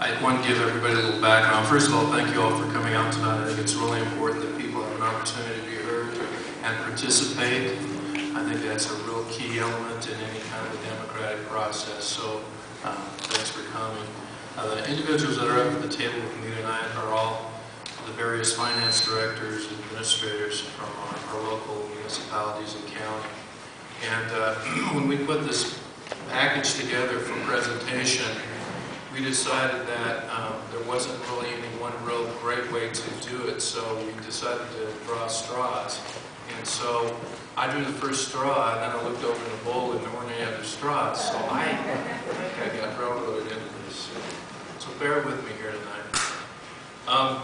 I want to give everybody a little background. First of all, thank you all for coming out tonight. I think it's really important that people have an opportunity to be heard and participate. I think that's a real key element in any kind of a democratic process. So thanks for coming. The individuals that are up at the table with me tonight are all the various finance directors and administrators from our local municipalities and county. And when we put this package together for presentation, we decided that there wasn't really any one real great way to do it, so we decided to draw straws. And so I drew the first straw, and then I looked over in the bowl, and there weren't any other straws. So I think I got railroaded into this. So bear with me here tonight.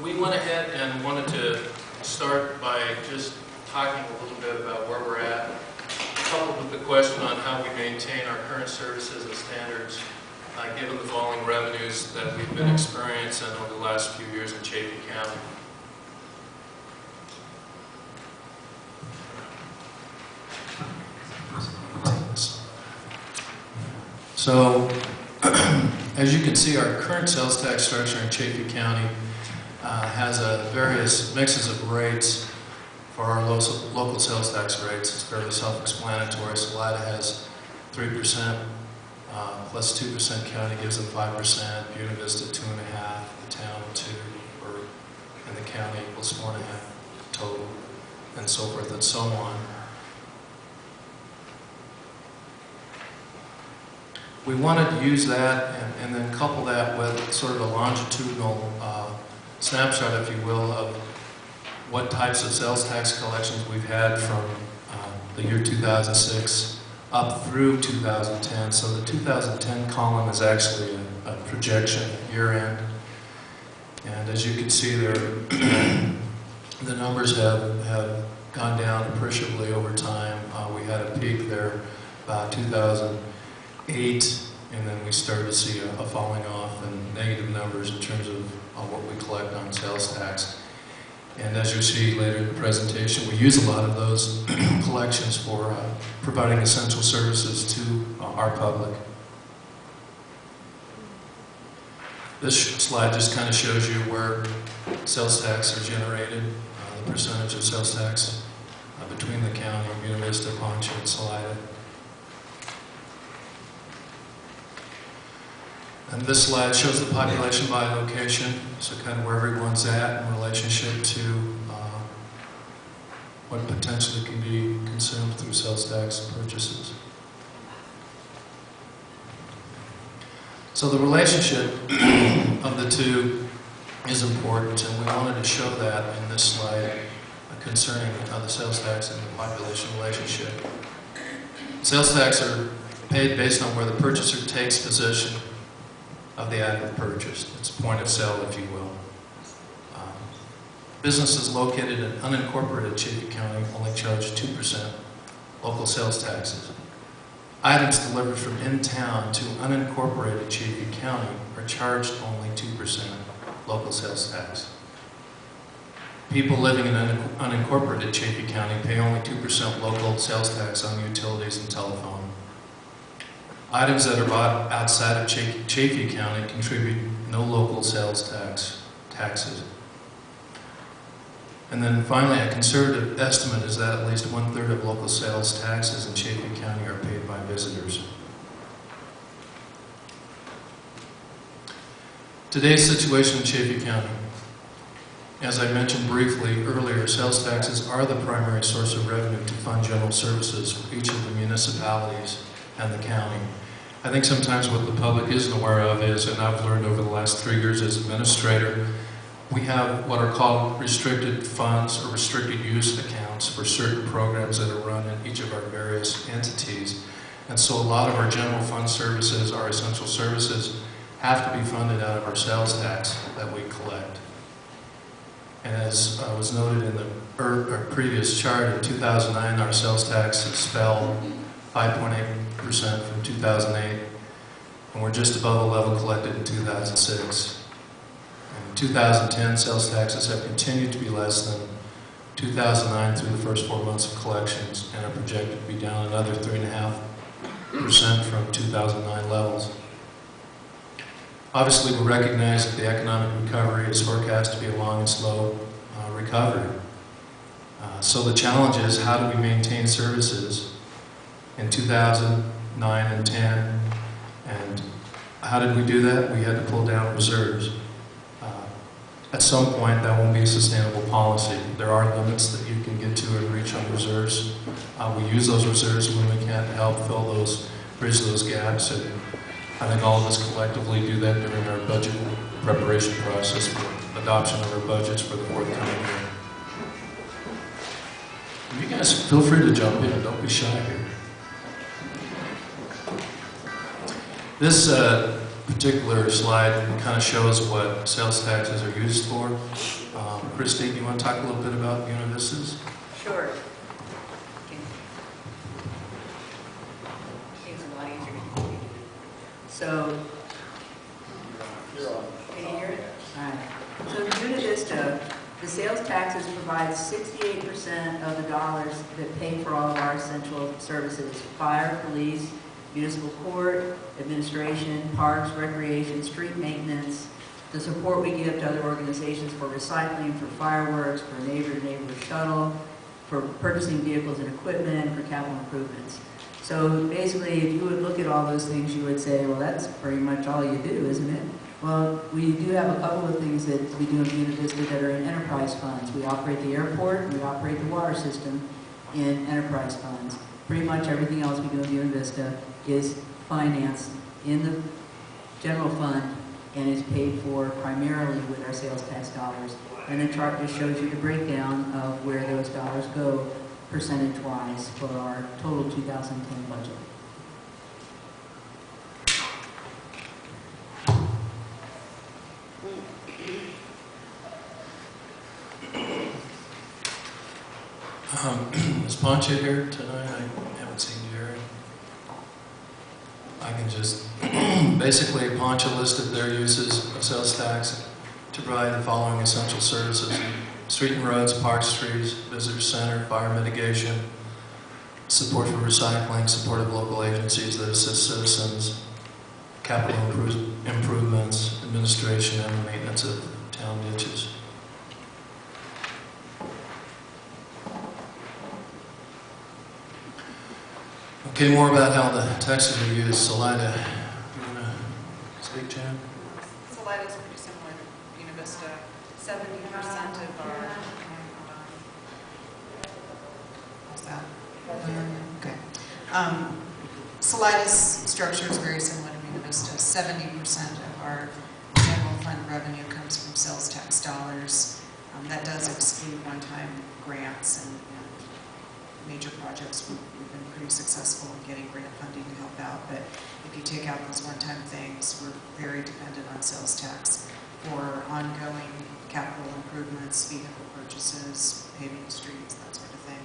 We went ahead and wanted to start by just talking a little bit about where we're at, coupled with the question on how we maintain our current services and standards, given the falling revenues that we've been experiencing over the last few years in Chaffee County. So, as you can see, our current sales tax structure in Chaffee County has various mixes of rates for our local sales tax rates. It's fairly self-explanatory. Salida has 3%, plus 2% county gives them 5%, Buena Vista 2.5%, the town 2%, and the county equals 4.5% total, and so forth and so on. We wanted to use that and then couple that with sort of a longitudinal snapshot, if you will, of what types of sales tax collections we've had from the year 2006 up through 2010. So the 2010 column is actually a projection year end. And as you can see there, the numbers have gone down appreciably over time. We had a peak there about 2008, and then we started to see a falling off and negative numbers in terms of what we collect on sales tax. And as you'll see later in the presentation, we use a lot of those collections for providing essential services to our public. This slide just kind of shows you where sales tax are generated, the percentage of sales tax between the county, Buena Vista, Poncha, and Salida. And this slide shows the population by location, so kind of where everyone's at in relationship to what potentially can be consumed through sales tax purchases. So the relationship of the two is important, and we wanted to show that in this slide concerning the sales tax and the population relationship. Sales tax are paid based on where the purchaser takes possession of the item purchased. It's point of sale, if you will. Businesses located in unincorporated Chaffee County only charge 2% local sales taxes. Items delivered from in-town to unincorporated Chaffee County are charged only 2% local sales tax. People living in unincorporated Chaffee County pay only 2% local sales tax on utilities and telephone. Items that are bought outside of Chaffee County contribute no local sales taxes. And then finally, a conservative estimate is that at least 1/3 of local sales taxes in Chaffee County are paid by visitors. Today's situation in Chaffee County. As I mentioned briefly earlier, sales taxes are the primary source of revenue to fund general services for each of the municipalities and the county. I think sometimes what the public isn't aware of is, and I've learned over the last 3 years as administrator, we have what are called restricted funds or restricted use accounts for certain programs that are run in each of our various entities. And so a lot of our general fund services, our essential services, have to be funded out of our sales tax that we collect. And as was noted in the previous chart, in 2009, our sales taxes fell 5.8% from 2008, and we're just above the level collected in 2006. In 2010, sales taxes have continued to be less than 2009 through the first 4 months of collections, and are projected to be down another 3.5% from 2009 levels. Obviously, we recognize that the economic recovery is forecast to be a long and slow recovery. So the challenge is, how do we maintain services in 2009 and 10? And how did we do that? We had to pull down reserves. At some point, that won't be a sustainable policy. There are limits that you can get to and reach on reserves. We use those reserves when we can to help bridge those gaps, and I think all of us collectively do that during our budget preparation process for adoption of our budgets for the forthcoming year. You guys feel free to jump in, don't be shy here. This particular slide kind of shows what sales taxes are used for. Christy, do you want to talk a little bit about Buena Vista's? Sure. It's a lot easier. So, can you hear it? All right. So in Buena Vista, the sales taxes provide 68% of the dollars that pay for all of our essential services: fire, police, municipal court, administration, parks, recreation, street maintenance, the support we give to other organizations for recycling, for fireworks, for neighbor-to-neighbor shuttle, for purchasing vehicles and equipment, for capital improvements. So basically, if you would look at all those things, you would say, well, that's pretty much all you do, isn't it? Well, we do have a couple of things that we do in Buena Vista that are in enterprise funds. We operate the airport, and we operate the water system in enterprise funds. Pretty much everything else we do in Buena Vista is financed in the general fund and is paid for primarily with our sales tax dollars. And the chart just shows you the breakdown of where those dollars go percentage-wise for our total 2010 budget. Is Poncha here tonight? I haven't seen Jerry. I can just, basically Poncha listed their uses of sales tax to provide the following essential services: street and roads, parks, trees, visitor center, fire mitigation, support for recycling, support of local agencies that assist citizens, capital improvements, administration, and maintenance of town ditches. Okay, more about how the taxes are used. Salida, you want to speak, Jan? Salida is pretty similar to Buena Vista. 70% of our, what's that? Okay. Salida's structure is very similar to Buena Vista. 70% of our general fund revenue comes from sales tax dollars. That does exclude one-time grants and major projects. We've been pretty successful in getting grant funding to help out, but if you take out those one-time things, we're very dependent on sales tax for ongoing capital improvements, vehicle purchases, paving streets, that sort of thing,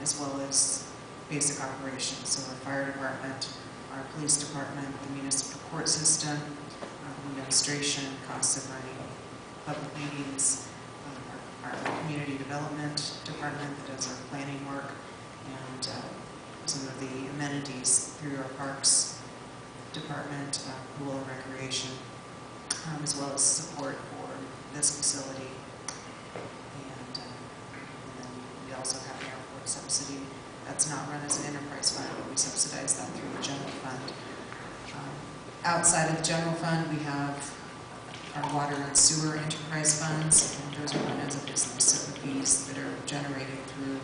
as well as basic operations. So our fire department, our police department, the municipal court system, administration, costs of running public meetings, our community development department that does our planning work, and some of the amenities through our parks department, pool and recreation, as well as support for this facility. And then we also have an airport subsidy. That's not run as an enterprise fund, but we subsidize that through the general fund. Outside of the general fund, we have our water and sewer enterprise funds, and those are run as a business. So the fees that are generated through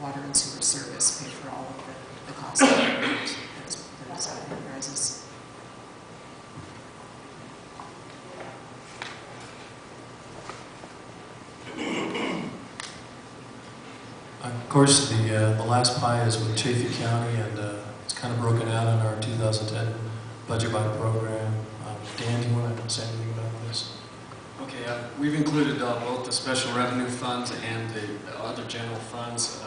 water and sewer service pay for all of the costs of those enterprises. Of course, the last pie is with Chaffee County, and it's kind of broken out in our 2010 budget by program. Dan, do you want to say anything about this? Okay, we've included both the special revenue funds and the other general funds.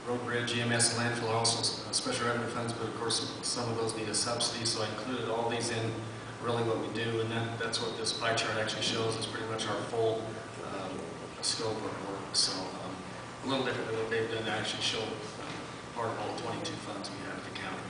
Road, bridge, EMS, and landfill are also special revenue funds, but of course some of those need a subsidy, so I included all these in really what we do, and that's what this pie chart actually shows. Is pretty much our full scope of work. So a little different than what they've done to actually show part of all 22 funds we have at the county.